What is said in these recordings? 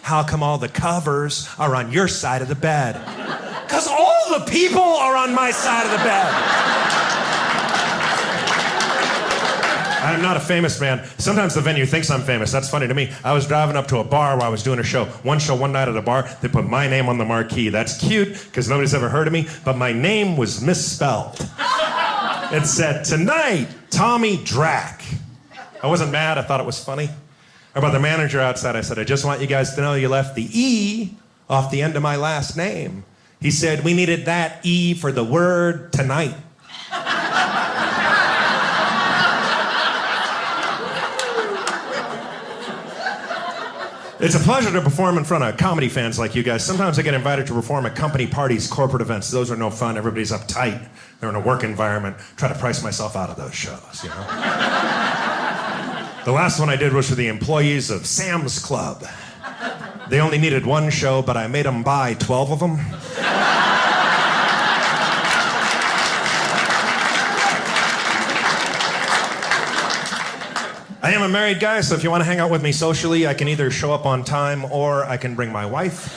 how come all the covers are on your side of the bed? Because all the people are on my side of the bed. I'm not a famous man. Sometimes the venue thinks I'm famous. That's funny to me. I was driving up to a bar while I was doing a show. One night at a bar, they put my name on the marquee. That's cute, because nobody's ever heard of me, but my name was misspelled. It said, "Tonight, Tommy Drack." I wasn't mad. I thought it was funny. About the manager outside, I said, "I just want you guys to know you left the E off the end of my last name." He said, "We needed that E for the word tonight." It's a pleasure to perform in front of comedy fans like you guys. Sometimes I get invited to perform at company parties, corporate events. Those are no fun. Everybody's uptight. They're in a work environment. Try to price myself out of those shows, you know? The last one I did was for the employees of Sam's Club. They only needed one show, but I made them buy 12 of them. I am a married guy, so if you want to hang out with me socially, I can either show up on time or I can bring my wife.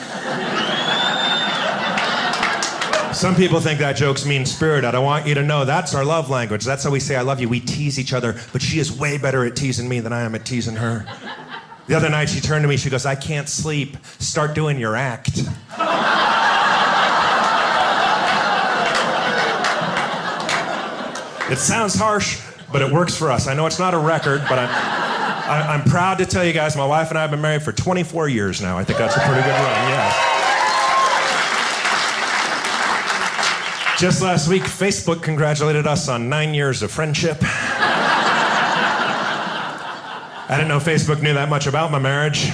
Some people think that joke's mean-spirited. I want you to know that's our love language. That's how we say I love you. We tease each other, but she is way better at teasing me than I am at teasing her. The other night she turned to me, she goes, "I can't sleep. Start doing your act." It sounds harsh, but it works for us. I know it's not a record, but I'm proud to tell you guys, my wife and I have been married for 24 years now. I think that's a pretty good run, yes. Just last week, Facebook congratulated us on 9 years of friendship. I didn't know Facebook knew that much about my marriage.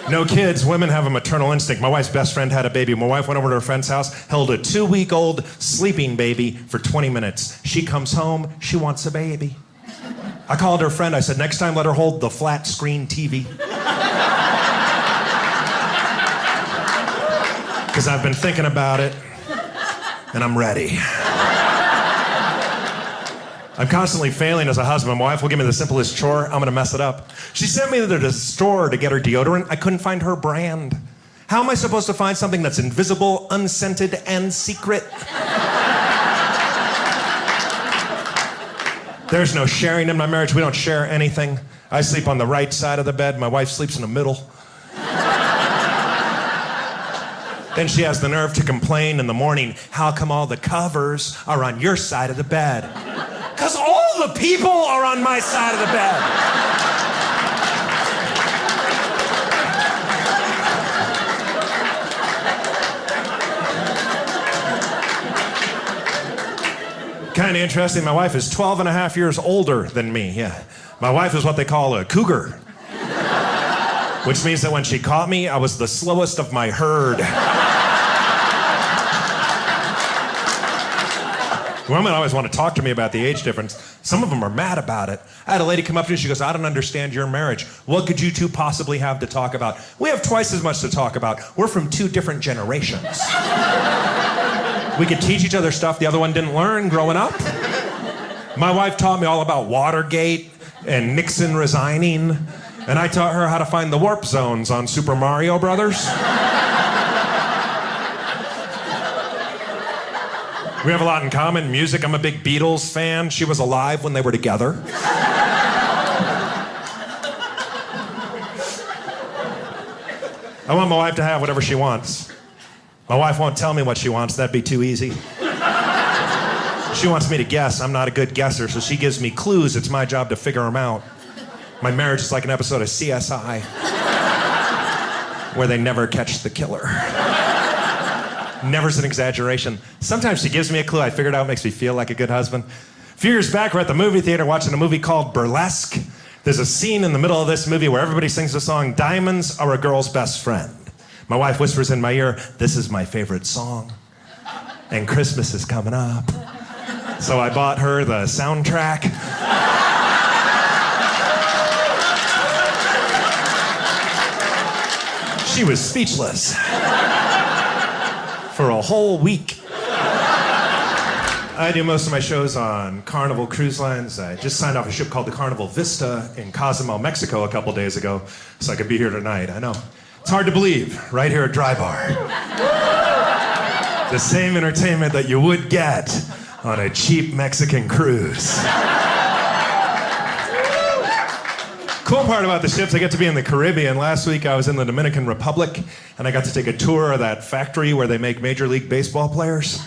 No kids, women have a maternal instinct. My wife's best friend had a baby. My wife went over to her friend's house, held a 2-week-old sleeping baby for 20 minutes. She comes home, she wants a baby. I called her friend, I said, "Next time let her hold the flat screen TV." Because I've been thinking about it, and I'm ready. I'm constantly failing as a husband. My wife will give me the simplest chore, I'm gonna mess it up. She sent me to the store to get her deodorant. I couldn't find her brand. How am I supposed to find something that's invisible, unscented, and secret? There's no sharing in my marriage. We don't share anything. I sleep on the right side of the bed. My wife sleeps in the middle. Then she has the nerve to complain in the morning, how come all the covers are on your side of the bed? Because all the people are on my side of the bed. Kind of interesting, my wife is 12 and a half years older than me, yeah. My wife is what they call a cougar. Which means that when she caught me, I was the slowest of my herd. Women always want to talk to me about the age difference. Some of them are mad about it. I had a lady come up to me, she goes, "I don't understand your marriage. What could you two possibly have to talk about?" We have twice as much to talk about. We're from 2 different generations. We could teach each other stuff the other one didn't learn growing up. My wife taught me all about Watergate and Nixon resigning, and I taught her how to find the warp zones on Super Mario Brothers. We have a lot in common. Music, I'm a big Beatles fan. She was alive when they were together. I want my wife to have whatever she wants. My wife won't tell me what she wants. That'd be too easy. She wants me to guess. I'm not a good guesser, so she gives me clues. It's my job to figure them out. My marriage is like an episode of CSI where they never catch the killer. Never's an exaggeration. Sometimes she gives me a clue. I figure it out, makes me feel like a good husband. A few years back, we're at the movie theater watching a movie called Burlesque. There's a scene in the middle of this movie where everybody sings the song, "Diamonds Are a Girl's Best Friend." My wife whispers in my ear, "This is my favorite song. And Christmas is coming up." So I bought her the soundtrack. She was speechless. For a whole week. I do most of my shows on Carnival Cruise Lines. I just signed off a ship called the Carnival Vista in Cozumel, Mexico a couple days ago, so I could be here tonight. I know. It's hard to believe, right here at Dry Bar. The same entertainment that you would get on a cheap Mexican cruise. Cool part about the ships, I get to be in the Caribbean. Last week I was in the Dominican Republic, and I got to take a tour of that factory where they make Major League Baseball players.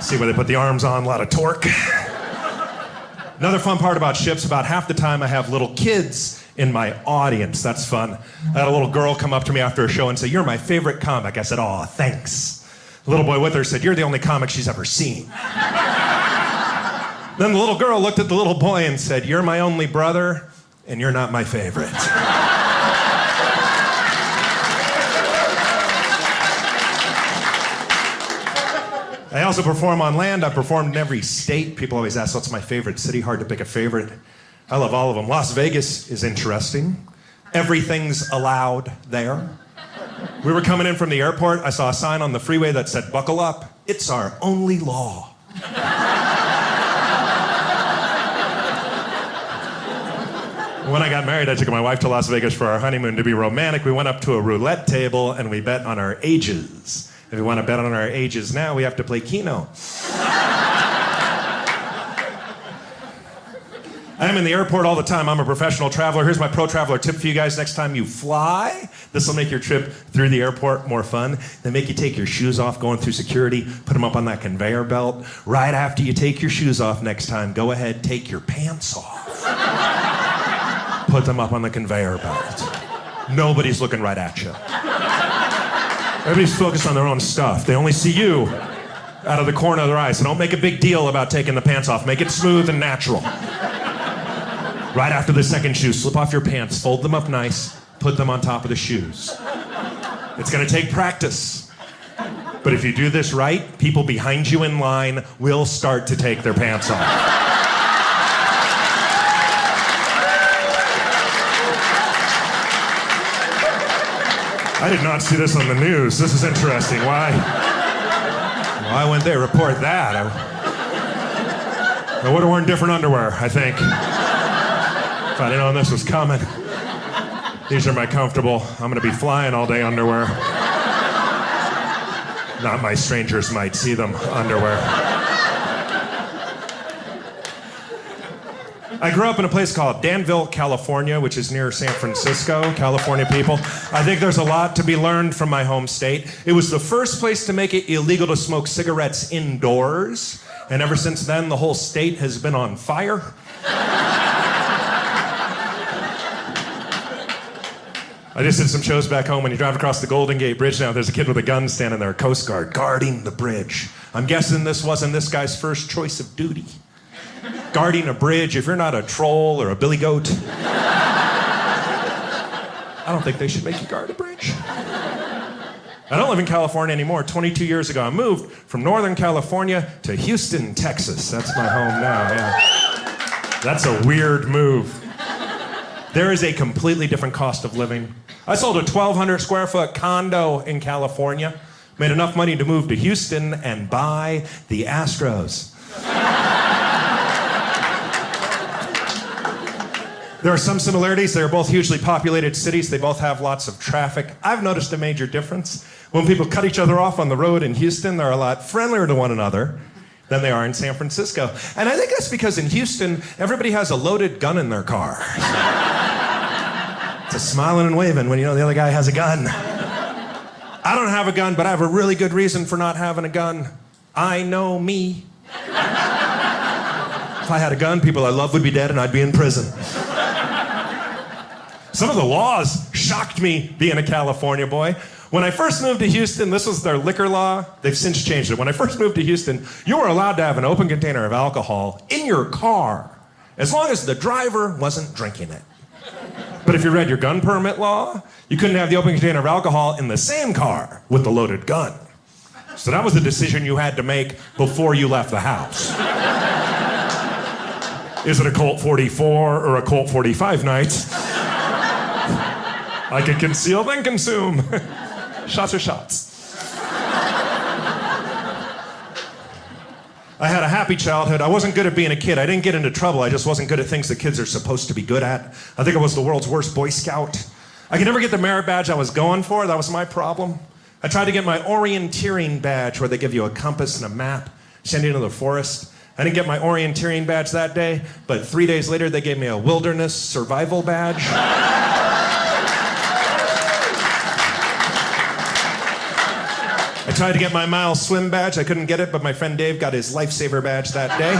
See where they put the arms on, a lot of torque. Another fun part about ships, about half the time I have little kids in my audience. That's fun. I had a little girl come up to me after a show and say, "You're my favorite comic." I said, "Aw, thanks." The little boy with her said, "You're the only comic she's ever seen." Then the little girl looked at the little boy and said, "You're my only brother, and you're not my favorite." I also perform on land. I've performed in every state. People always ask, what's my favorite city? Hard to pick a favorite. I love all of them. Las Vegas is interesting. Everything's allowed there. We were coming in from the airport. I saw a sign on the freeway that said, "Buckle up. It's our only law." When I got married, I took my wife to Las Vegas for our honeymoon to be romantic. We went up to a roulette table and we bet on our ages. If we want to bet on our ages now, we have to play Keno. I'm in the airport all the time. I'm a professional traveler. Here's my pro traveler tip for you guys. Next time you fly, this will make your trip through the airport more fun. They make you take your shoes off going through security, put them up on that conveyor belt. Right after you take your shoes off next time, go ahead, take your pants off. Put them up on the conveyor belt. Nobody's looking right at you. Everybody's focused on their own stuff. They only see you out of the corner of their eye. So don't make a big deal about taking the pants off. Make it smooth and natural. Right after the second shoe, slip off your pants, fold them up nice, put them on top of the shoes. It's gonna take practice. But if you do this right, people behind you in line will start to take their pants off. I did not see this on the news. This is interesting. Why wouldn't they report that? I would have worn different underwear, I think. If I'd known this was coming. These are my comfortable, I'm gonna be flying all day underwear. Not my strangers might see them underwear. I grew up in a place called Danville, California, which is near San Francisco. California people, I think there's a lot to be learned from my home state. It was the first place to make it illegal to smoke cigarettes indoors, and ever since then, the whole state has been on fire. I just did some shows back home. When you drive across the Golden Gate Bridge now, there's a kid with a gun standing there, Coast Guard, guarding the bridge. I'm guessing this wasn't this guy's first choice of duty. Guarding a bridge, if you're not a troll or a billy goat, I don't think they should make you guard a bridge. I don't live in California anymore. 22 years ago, I moved from Northern California to Houston, Texas. That's my home now, yeah. That's a weird move. There is a completely different cost of living. I sold a 1,200 square foot condo in California, made enough money to move to Houston and buy the Astros. There are some similarities. They are both hugely populated cities. They both have lots of traffic. I've noticed a major difference. When people cut each other off on the road in Houston, they're a lot friendlier to one another than they are in San Francisco. And I think that's because in Houston, everybody has a loaded gun in their car. It's a smiling and waving when you know the other guy has a gun. I don't have a gun, but I have a really good reason for not having a gun. I know me. If I had a gun, people I love would be dead and I'd be in prison. Some of the laws shocked me being a California boy. When I first moved to Houston, this was their liquor law. They've since changed it. When I first moved to Houston, you were allowed to have an open container of alcohol in your car, as long as the driver wasn't drinking it. But if you read your gun permit law, you couldn't have the open container of alcohol in the same car with the loaded gun. So that was the decision you had to make before you left the house. Is it a Colt 44 or a Colt 45 night? I could conceal, then consume. Shots are shots. I had a happy childhood. I wasn't good at being a kid. I didn't get into trouble. I just wasn't good at things that kids are supposed to be good at. I think I was the world's worst Boy Scout. I could never get the merit badge I was going for. That was my problem. I tried to get my orienteering badge, where they give you a compass and a map, send you into the forest. I didn't get my orienteering badge that day, but 3 days later they gave me a wilderness survival badge. I tried to get my mile swim badge. I couldn't get it, but my friend Dave got his lifesaver badge that day.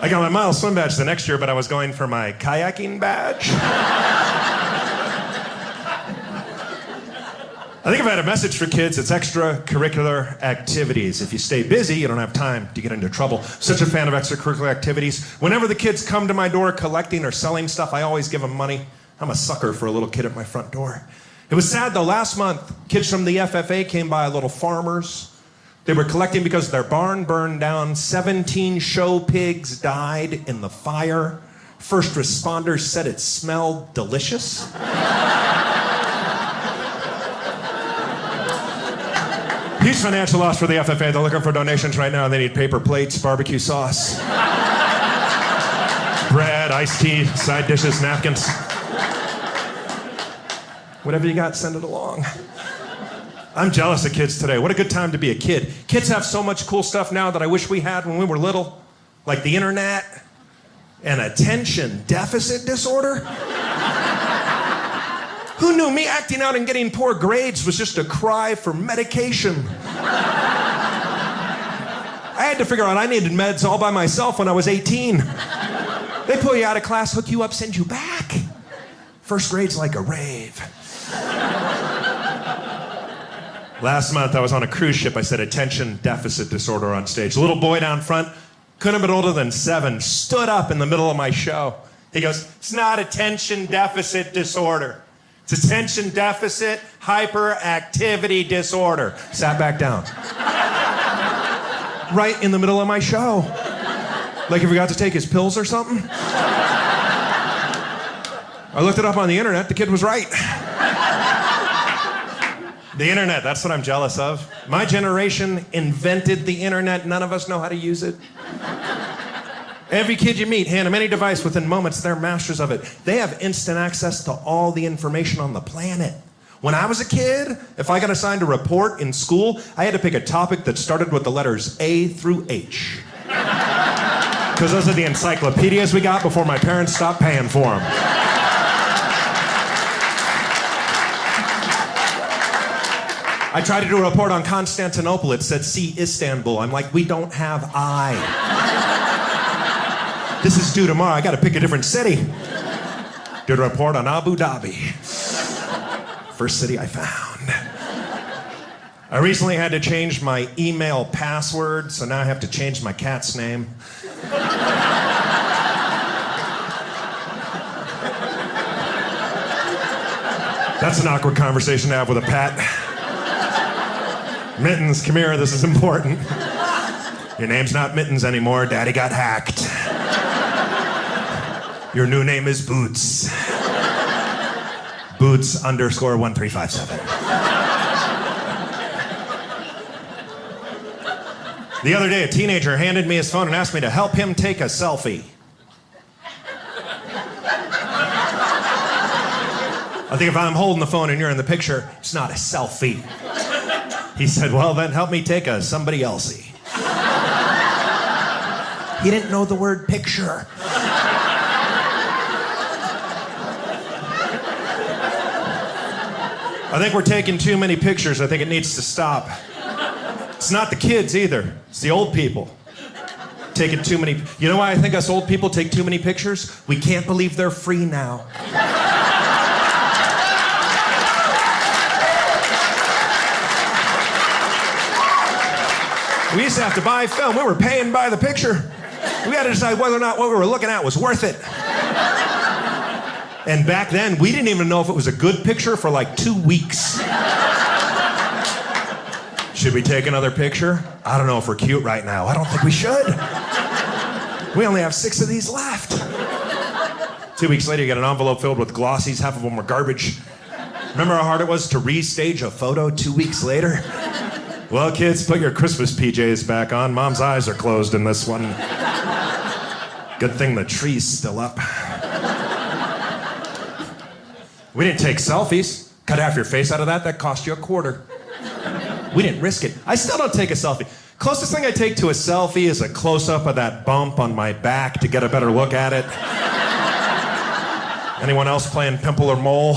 I got my mile swim badge the next year, but I was going for my kayaking badge. I think if I had a message for kids, it's extracurricular activities. If you stay busy, you don't have time to get into trouble. Such a fan of extracurricular activities. Whenever the kids come to my door collecting or selling stuff, I always give them money. I'm a sucker for a little kid at my front door. It was sad though, last month, kids from the FFA came by, little farmers. They were collecting because their barn burned down. 17 show pigs died in the fire. First responders said it smelled delicious. Huge financial loss for the FFA. They're looking for donations right now. They need paper plates, barbecue sauce, bread, iced tea, side dishes, napkins. Whatever you got, send it along. I'm jealous of kids today. What a good time to be a kid. Kids have so much cool stuff now that I wish we had when we were little, like the internet and attention deficit disorder. Who knew me acting out and getting poor grades was just a cry for medication? I had to figure out I needed meds all by myself when I was 18. They pull you out of class, hook you up, send you back. First grade's like a rave. Last month I was on a cruise ship. I said attention deficit disorder on stage. A little boy down front, couldn't have been older than 7, stood up in the middle of my show. He goes, "It's not attention deficit disorder. It's attention deficit hyperactivity disorder." Sat back down. Right in the middle of my show. Like he forgot to take his pills or something. I looked it up on the internet. The kid was right. The internet, that's what I'm jealous of. My generation invented the internet. None of us know how to use it. Every kid you meet, hand them any device, within moments, they're masters of it. They have instant access to all the information on the planet. When I was a kid, if I got assigned a report in school, I had to pick a topic that started with the letters A through H. Because those are the encyclopedias we got before my parents stopped paying for them. I tried to do a report on Constantinople. It said, "See Istanbul." I'm like, we don't have I. This is due tomorrow. I got to pick a different city. Did a report on Abu Dhabi. First city I found. I recently had to change my email password, so now I have to change my cat's name. That's an awkward conversation to have with a pet. Mittens, come here, this is important. Your name's not Mittens anymore. Daddy got hacked. Your new name is Boots. Boots _1357. The other day, a teenager handed me his phone and asked me to help him take a selfie. I think if I'm holding the phone and you're in the picture, it's not a selfie. He said, "Well, then help me take a somebody elsey." He didn't know the word picture. I think we're taking too many pictures. I think it needs to stop. It's not the kids either. It's the old people. Taking too many. You know why I think us old people take too many pictures? We can't believe they're free now. We used to have to buy film. We were paying by the picture. We had to decide whether or not what we were looking at was worth it. And back then, we didn't even know if it was a good picture for like 2 weeks. Should we take another picture? I don't know if we're cute right now. I don't think we should. We only have 6 of these left. 2 weeks later, you get an envelope filled with glossies. Half of them were garbage. Remember how hard it was to restage a photo 2 weeks later? Well, kids, put your Christmas PJs back on. Mom's eyes are closed in this one. Good thing the tree's still up. We didn't take selfies. Cut half your face out of that cost you $0.25. We didn't risk it. I still don't take a selfie. Closest thing I take to a selfie is a close-up of that bump on my back to get a better look at it. Anyone else playing pimple or mole?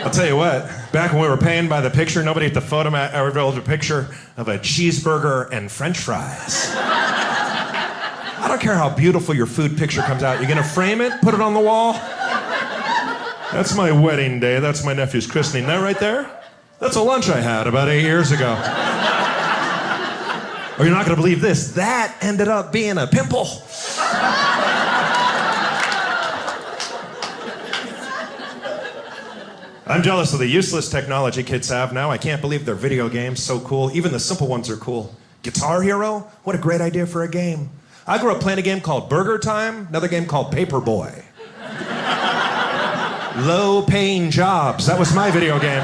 I'll tell you what, back when we were paying by the picture, nobody at the photomat ever built a picture of a cheeseburger and French fries. I don't care how beautiful your food picture comes out. You're gonna frame it, put it on the wall? That's my wedding day. That's my nephew's christening. That right there? That's a lunch I had about 8 years ago. Or you're not gonna believe this. That ended up being a pimple. I'm jealous of the useless technology kids have now. I can't believe their video games, so cool. Even the simple ones are cool. Guitar Hero? What a great idea for a game. I grew up playing a game called Burger Time, another game called Paperboy. Low-paying jobs, that was my video game.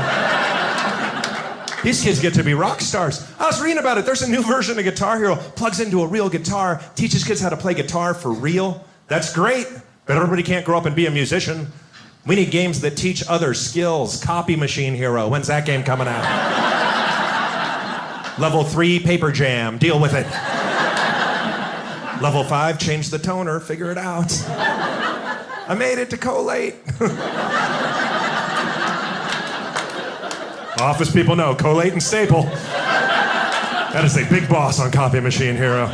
These kids get to be rock stars. I was reading about it. There's a new version of Guitar Hero. Plugs into a real guitar, teaches kids how to play guitar for real. That's great, but everybody can't grow up and be a musician. We need games that teach other skills. Copy Machine Hero. When's that game coming out? Level 3, Paper Jam. Deal with it. Level 5, change the toner. Figure it out. I made it to collate. Office people know. Collate and staple. That is a big boss on Copy Machine Hero.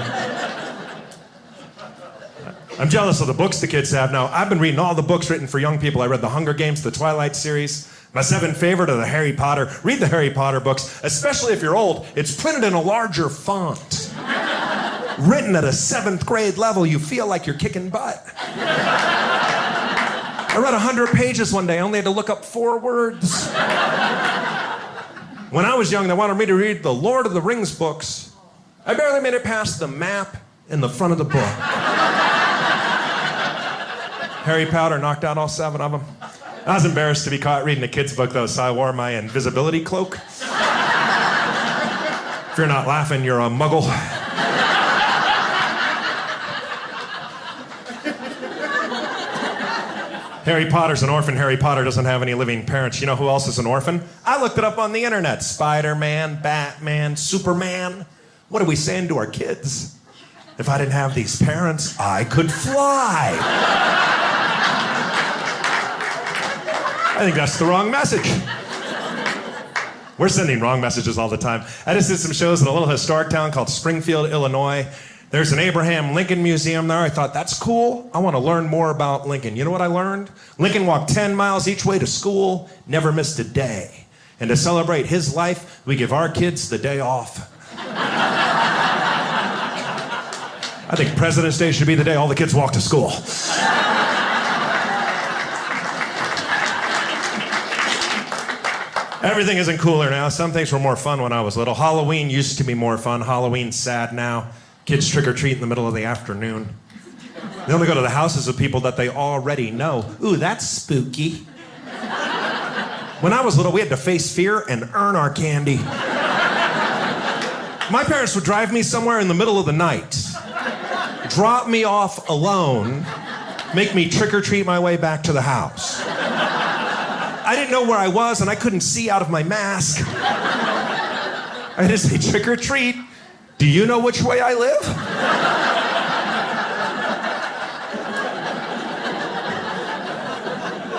I'm jealous of the books the kids have now. I've been reading all the books written for young people. I read the Hunger Games, the Twilight series. My 7th favorite are the Harry Potter. Read the Harry Potter books, especially if you're old. It's printed in a larger font. Written at a 7th grade level, you feel like you're kicking butt. I read 100 pages one day. I only had to look up 4 words. When I was young, they wanted me to read the Lord of the Rings books. I barely made it past the map in the front of the book. Harry Potter knocked out all 7 of them. I was embarrassed to be caught reading a kid's book, though, so I wore my invisibility cloak. If you're not laughing, you're a muggle. Harry Potter's an orphan. Harry Potter doesn't have any living parents. You know who else is an orphan? I looked it up on the internet. Spider-Man, Batman, Superman. What are we saying to our kids? If I didn't have these parents, I could fly. I think that's the wrong message. We're sending wrong messages all the time. I just did some shows in a little historic town called Springfield, Illinois. There's an Abraham Lincoln Museum there. I thought, that's cool. I want to learn more about Lincoln. You know what I learned? Lincoln walked 10 miles each way to school, never missed a day. And to celebrate his life, we give our kids the day off. I think President's Day should be the day all the kids walk to school. Everything isn't cooler now. Some things were more fun when I was little. Halloween used to be more fun. Halloween's sad now. Kids trick-or-treat in the middle of the afternoon. They only go to the houses of people that they already know. Ooh, that's spooky. When I was little, we had to face fear and earn our candy. My parents would drive me somewhere in the middle of the night, drop me off alone, make me trick-or-treat my way back to the house. I didn't know where I was, and I couldn't see out of my mask. I had to say, trick or treat. Do you know which way I live?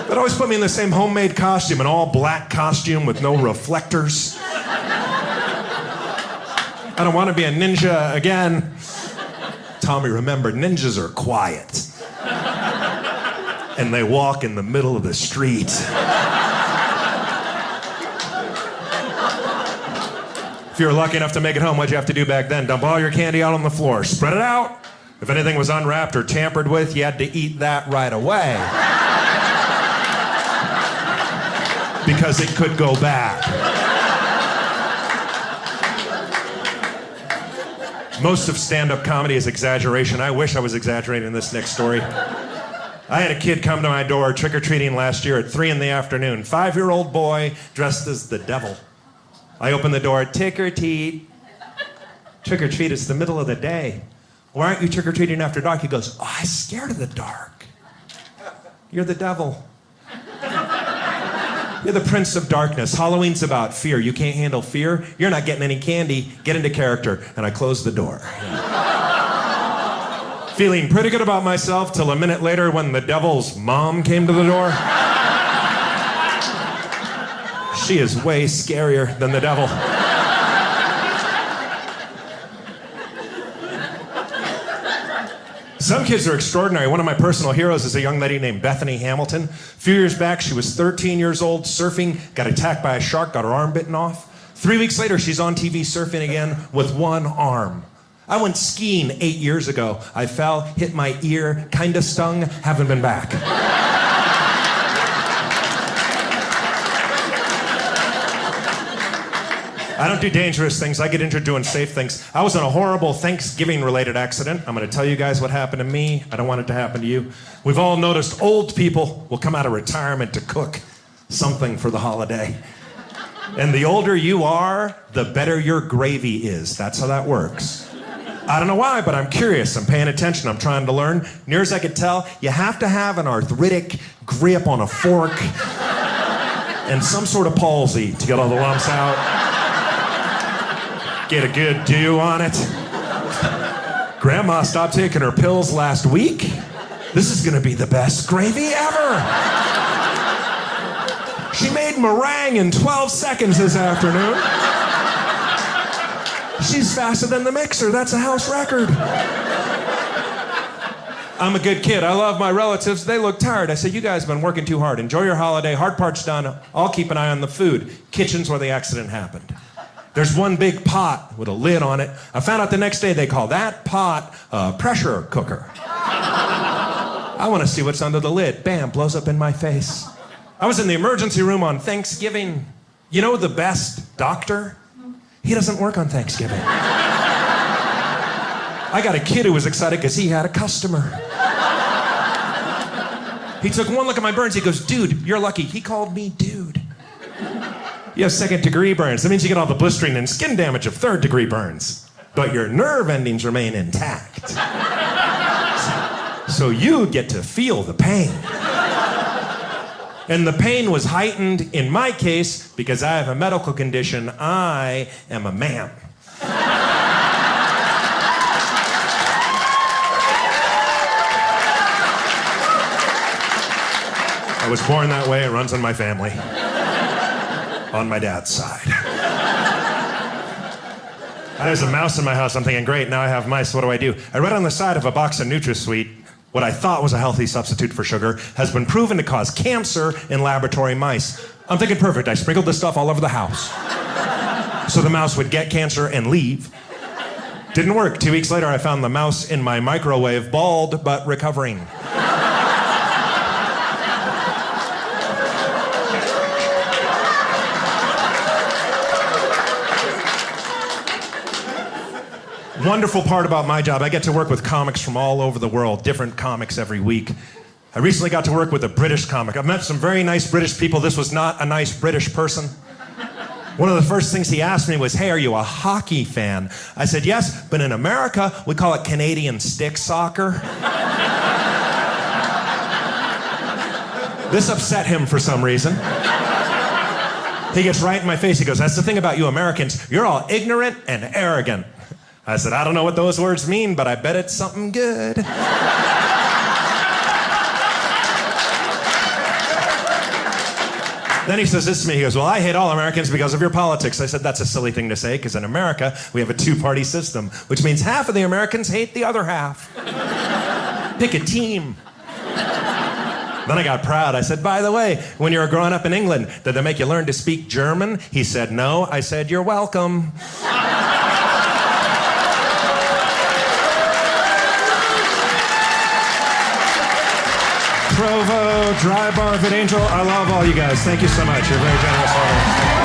They'd always put me in the same homemade costume, an all-black costume with no reflectors. I don't want to be a ninja again. Tommy, remember, ninjas are quiet. And they walk in the middle of the street. If you were lucky enough to make it home, what'd you have to do back then? Dump all your candy out on the floor. Spread it out. If anything was unwrapped or tampered with, you had to eat that right away. Because it could go bad. Most of stand-up comedy is exaggeration. I wish I was exaggerating this next story. I had a kid come to my door trick-or-treating last year at 3 in the afternoon. 5-year-old boy dressed as the devil. I opened the door, trick-or-treat. Trick-or-treat, it's the middle of the day. Why aren't you trick-or-treating after dark? He goes, oh, I'm scared of the dark. You're the devil. You're the prince of darkness. Halloween's about fear. You can't handle fear? You're not getting any candy. Get into character. And I closed the door. Feeling pretty good about myself till a minute later when the devil's mom came to the door. She is way scarier than the devil. Some kids are extraordinary. One of my personal heroes is a young lady named Bethany Hamilton. A few years back, she was 13 years old, surfing, got attacked by a shark, got her arm bitten off. 3 weeks later, she's on TV surfing again with one arm. I went skiing 8 years ago. I fell, hit my ear, kinda stung, haven't been back. I don't do dangerous things. I get injured doing safe things. I was in a horrible Thanksgiving-related accident. I'm going to tell you guys what happened to me. I don't want it to happen to you. We've all noticed old people will come out of retirement to cook something for the holiday. And the older you are, the better your gravy is. That's how that works. I don't know why, but I'm curious. I'm paying attention. I'm trying to learn. Near as I could tell, you have to have an arthritic grip on a fork and some sort of palsy to get all the lumps out. Get a good dew on it. Grandma stopped taking her pills last week. This is gonna be the best gravy ever. She made meringue in 12 seconds this afternoon. She's faster than the mixer. That's a house record. I'm a good kid. I love my relatives. They look tired. I said, you guys have been working too hard. Enjoy your holiday. Hard part's done. I'll keep an eye on the food. Kitchen's where the accident happened. There's one big pot with a lid on it. I found out the next day they call that pot a pressure cooker. I want to see what's under the lid. Bam, blows up in my face. I was in the emergency room on Thanksgiving. You know the best doctor? He doesn't work on Thanksgiving. I got a kid who was excited because he had a customer. He took one look at my burns. He goes, dude, you're lucky. He called me dude. You have 2nd-degree burns. That means you get all the blistering and skin damage of 3rd-degree burns. But your nerve endings remain intact. So you get to feel the pain. And the pain was heightened, in my case, because I have a medical condition. I am a man. I was born that way. It runs in my family. On my dad's side. There's a mouse in my house. I'm thinking, great, now I have mice. What do? I read on the side of a box of NutraSweet, what I thought was a healthy substitute for sugar has been proven to cause cancer in laboratory mice. I'm thinking, perfect. I sprinkled this stuff all over the house so the mouse would get cancer and leave. Didn't work. 2 weeks later, I found the mouse in my microwave, bald but recovering. Wonderful part about my job, I get to work with comics from all over the world, different comics every week. I recently got to work with a British comic. I've met some very nice British people. This was not a nice British person. One of the first things he asked me was, hey, are you a hockey fan? I said, yes, but in America, we call it Canadian stick soccer. This upset him for some reason. He gets right in my face. He goes, that's the thing about you Americans. You're all ignorant and arrogant. I said, I don't know what those words mean, but I bet it's something good. Then he says this to me. He goes, well, I hate all Americans because of your politics. I said, that's a silly thing to say, because in America, we have a two-party system, which means half of the Americans hate the other half. Pick a team. Then I got proud. I said, by the way, when you were growing up in England, did they make you learn to speak German? He said, no. I said, you're welcome. Provo, Dry Bar, Vid Angel, I love all you guys. Thank you so much. You're very generous.